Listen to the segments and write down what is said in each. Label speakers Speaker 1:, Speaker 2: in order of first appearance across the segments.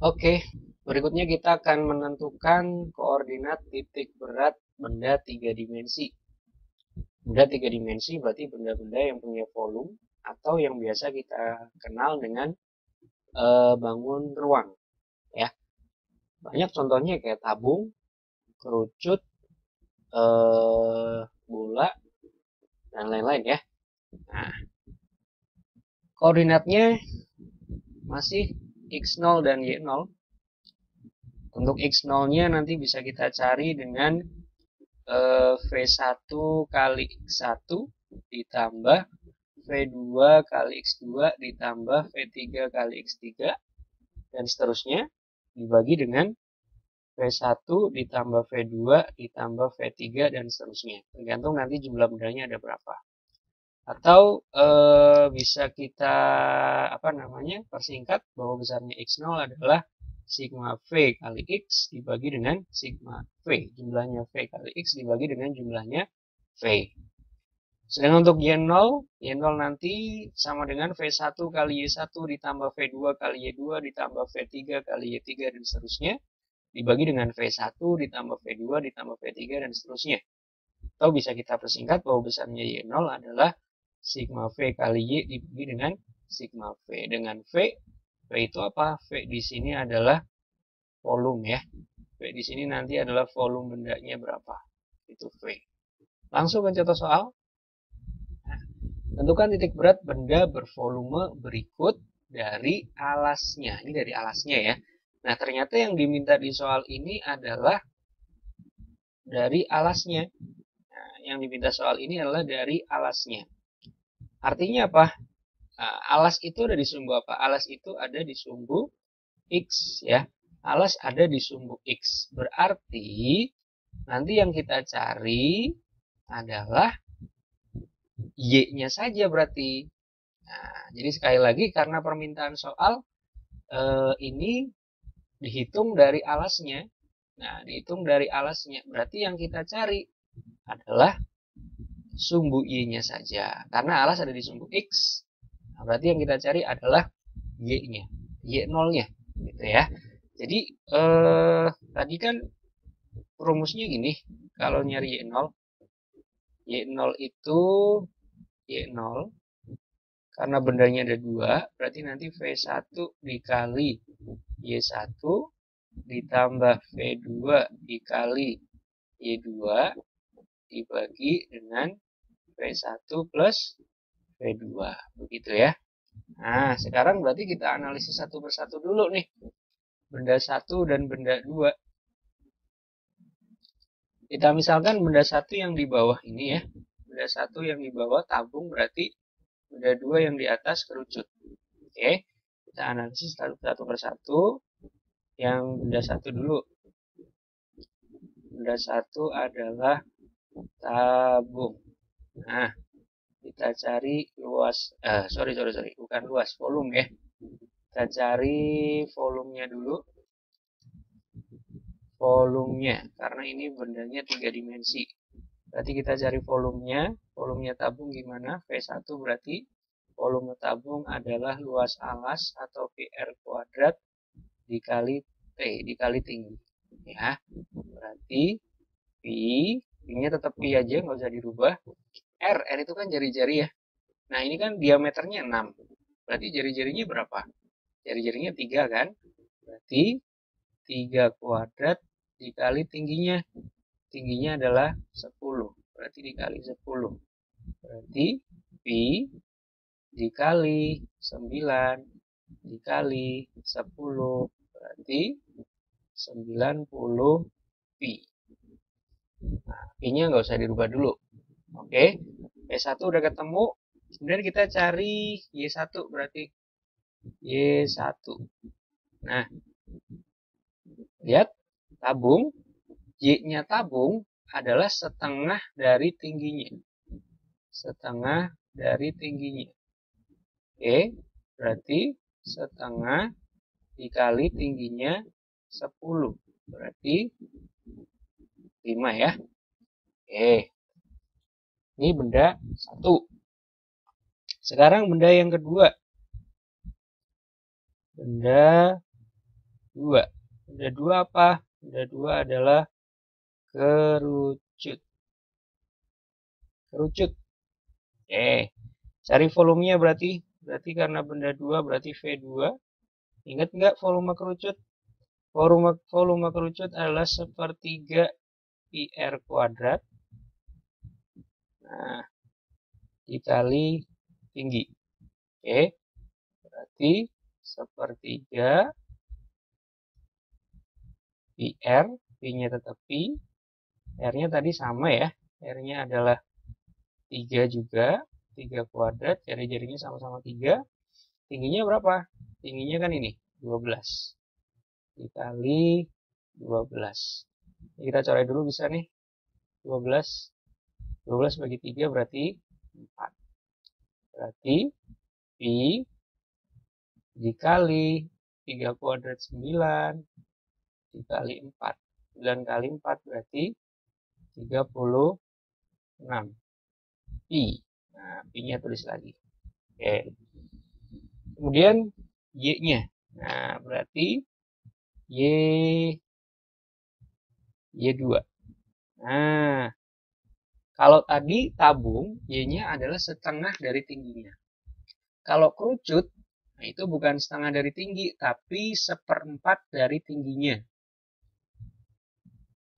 Speaker 1: Oke, berikutnya kita akan menentukan koordinat titik berat benda tiga dimensi. Benda tiga dimensi berarti benda-benda yang punya volume atau yang biasa kita kenal dengan bangun ruang. Ya, banyak contohnya kayak tabung, kerucut, bola, dan lain-lain ya. Nah, koordinatnya masih x0 dan y0. Untuk x0-nya nanti bisa kita cari dengan V1 kali X1 ditambah V2 kali X2 ditambah V3 kali X3 dan seterusnya dibagi dengan V1 ditambah V2 ditambah V3 dan seterusnya. Tergantung nanti jumlah bendanya ada berapa. Atau bisa kita persingkat bahwa besarnya X0 adalah sigma V kali X dibagi dengan sigma V. Jumlahnya V kali X dibagi dengan jumlahnya V. Sedangkan untuk Y0 nanti sama dengan V1 kali Y1 ditambah V2 kali Y2 ditambah V3 kali Y3 dan seterusnya dibagi dengan V1 ditambah V2 ditambah V3 dan seterusnya. Atau bisa kita persingkat bahwa besarnya Y0 adalah sigma V kali Y dibagi dengan sigma V. Dengan V itu apa? V di sini adalah volume ya. V di sini nanti adalah volume bendanya berapa. Itu V. Langsung ke contoh soal. Tentukan titik berat benda bervolume berikut dari alasnya. Ini dari alasnya ya. Nah, ternyata yang diminta di soal ini adalah dari alasnya. Nah, yang diminta soal ini adalah dari alasnya. Artinya apa? Nah, alas itu ada di sumbu apa? Alas itu ada di sumbu X ya. Alas ada di sumbu X. Berarti nanti yang kita cari adalah Y-nya saja berarti. Nah, jadi sekali lagi karena permintaan soal ini dihitung dari alasnya. Nah, dihitung dari alasnya. Berarti yang kita cari adalah sumbu Y-nya saja. Karena alas ada di sumbu X. Nah, berarti yang kita cari adalah Y-nya. Y0-nya. Gitu ya. Jadi, tadi kan rumusnya gini. Kalau nyari Y0. Y0 itu Y0 karena bendanya ada 2, berarti nanti V1 dikali Y1 ditambah V2 dikali Y2 dibagi dengan V1 plus V2. Begitu ya. Nah, sekarang berarti kita analisis satu persatu dulu nih. Benda 1 dan benda 2. Kita misalkan benda 1 yang di bawah ini ya. Benda 1 yang di bawah tabung berarti benda 2 yang di atas kerucut. Oke, kita analisis satu persatu. Yang benda 1 dulu. Benda 1 adalah tabung. Nah, kita cari luas, bukan luas, volume ya. Kita cari volumenya dulu. Volumenya, karena ini bendanya 3 dimensi. Berarti kita cari volumenya. Volumenya tabung gimana? V1 berarti volume tabung adalah luas alas atau PR kuadrat dikali T, dikali tinggi. Ya, berarti P-nya tetap P aja, nggak usah dirubah. R itu kan jari-jari ya. Nah, ini kan diameternya 6. Berarti jari-jarinya berapa? Jari-jarinya 3 kan? Berarti 3 kuadrat dikali tingginya. Tingginya adalah 10. Berarti dikali 10. Berarti P dikali 9 dikali 10. Berarti 90 Pi. Nah, Pi-nya nggak usah dirubah dulu. Oke, Y1 udah ketemu. Kemudian kita cari Y1 berarti. Y1. Nah, lihat tabung. Y-nya tabung adalah setengah dari tingginya. Setengah dari tingginya. Oke, berarti setengah dikali tingginya 10. Berarti 5 ya. Oke. Ini benda 1. Sekarang benda yang kedua. Benda 2. Benda 2 apa? Benda 2 adalah kerucut. Kerucut. Oke. Cari volumenya berarti. Berarti karena benda 2 berarti V2. Ingat nggak volume kerucut? Volume kerucut adalah sepertiga PR kuadrat. Nah, dikali tinggi. Oke. Berarti sepertiga PR, P-nya tetap P. R-nya tadi sama ya. R-nya adalah 3 juga. 3 kuadrat, jari-jarinya sama-sama 3. Tingginya berapa? Tingginya kan ini, 12. Dikali 12. Kita coret dulu bisa nih. 12. 12 bagi 3 berarti 4. Berarti Pi dikali 3 kuadrat 9 dikali 4. 9 kali 4 berarti 36 Pi. Nah, Pi-nya tulis lagi. Oke. Kemudian Y-nya. Nah, berarti Y2. Nah, kalau tadi tabung, Y-nya adalah setengah dari tingginya. Kalau kerucut, nah itu bukan setengah dari tinggi, tapi seperempat dari tingginya.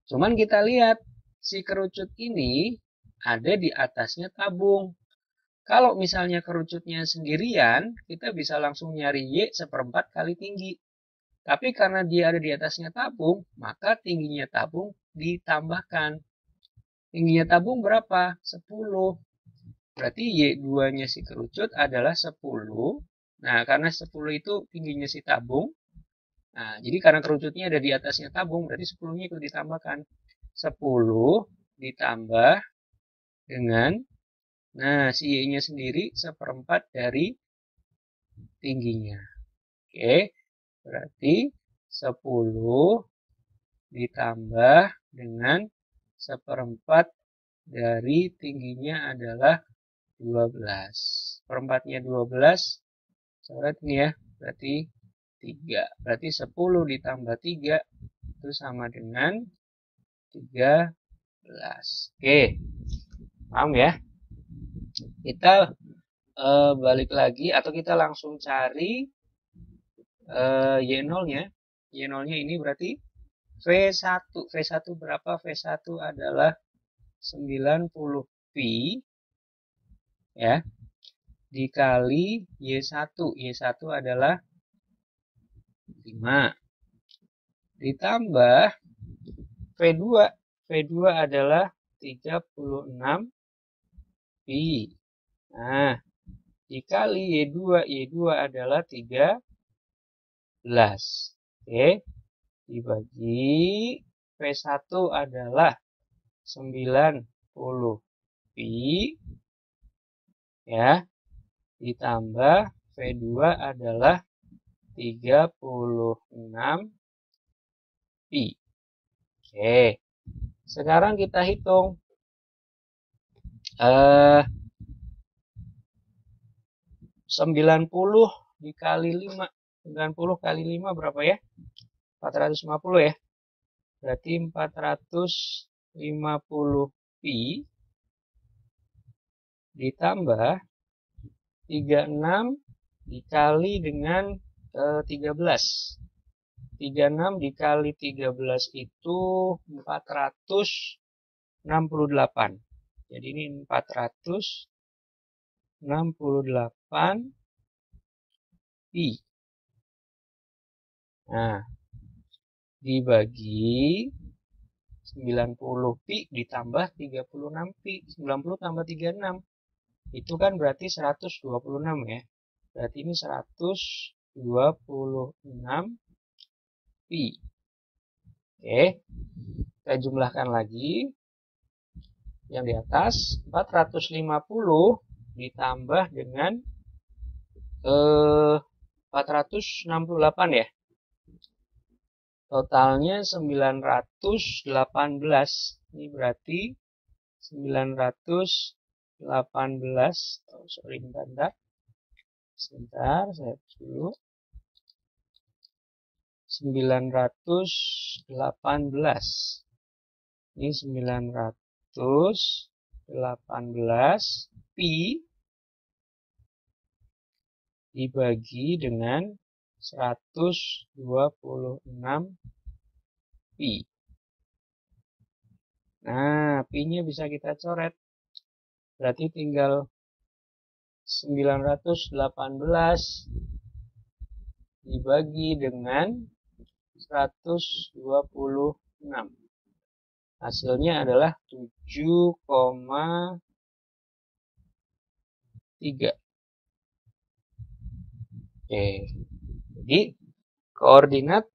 Speaker 1: Cuman kita lihat, si kerucut ini ada di atasnya tabung. Kalau misalnya kerucutnya sendirian, kita bisa langsung nyari Y seperempat kali tinggi. Tapi karena dia ada di atasnya tabung, maka tingginya tabung ditambahkan. Tingginya tabung berapa? 10. Berarti Y2-nya si kerucut adalah 10. Nah, karena 10 itu tingginya si tabung. Nah, jadi karena kerucutnya ada di atasnya tabung, berarti 10-nya ikut ditambahkan. 10 ditambah dengan, nah, si Y-nya sendiri seperempat dari tingginya. Oke, berarti 10 ditambah dengan seperempat dari tingginya adalah 12. Perempatnya 12, coret ini ya, berarti 3. Berarti 10 ditambah 3 itu sama dengan 13. Oke, paham ya? Kita balik lagi atau kita langsung cari Y0-nya. Y0-nya ini berarti V1. V1 berapa? V1 adalah 90 Pi ya, dikali Y1. Y1 adalah 5. Ditambah V2. V2 adalah 36 Pi. Nah, dikali Y2. Y2 adalah 13. Oke. Dibagi V1 adalah 90 Pi ya, ditambah V2 adalah 36 Pi. Oke. Sekarang kita hitung 90 dikali 5. 90 kali 5 berapa ya? 450 ya. Berarti 450 Pi ditambah 36 dikali dengan 13. 36 dikali 13 itu 468. Jadi ini 468 Pi. Nah, dibagi 90 Pi ditambah 36 Pi. 90 tambah 36. Itu kan berarti 126 ya. Berarti ini 126 Pi. Oke. Kita jumlahkan lagi. Yang di atas 450 ditambah dengan 468 ya. Totalnya 918. Ini berarti 918. Oh, sorry, bentar. Sebentar, saya hapus dulu. 918. Ini 918 pi dibagi dengan 126 pi. Nah, pi-nya bisa kita coret. Berarti tinggal 918 dibagi dengan 126. Hasilnya adalah 7,3. Oke. Jadi koordinat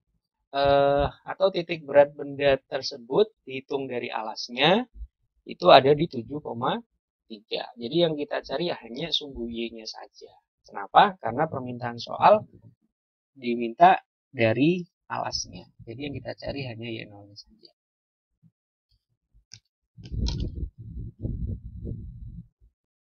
Speaker 1: atau titik berat benda tersebut dihitung dari alasnya itu ada di 7,3. Jadi yang kita cari hanya sumbu Y-nya saja. Kenapa? Karena permintaan soal diminta dari alasnya. Jadi yang kita cari hanya Y0-nya saja.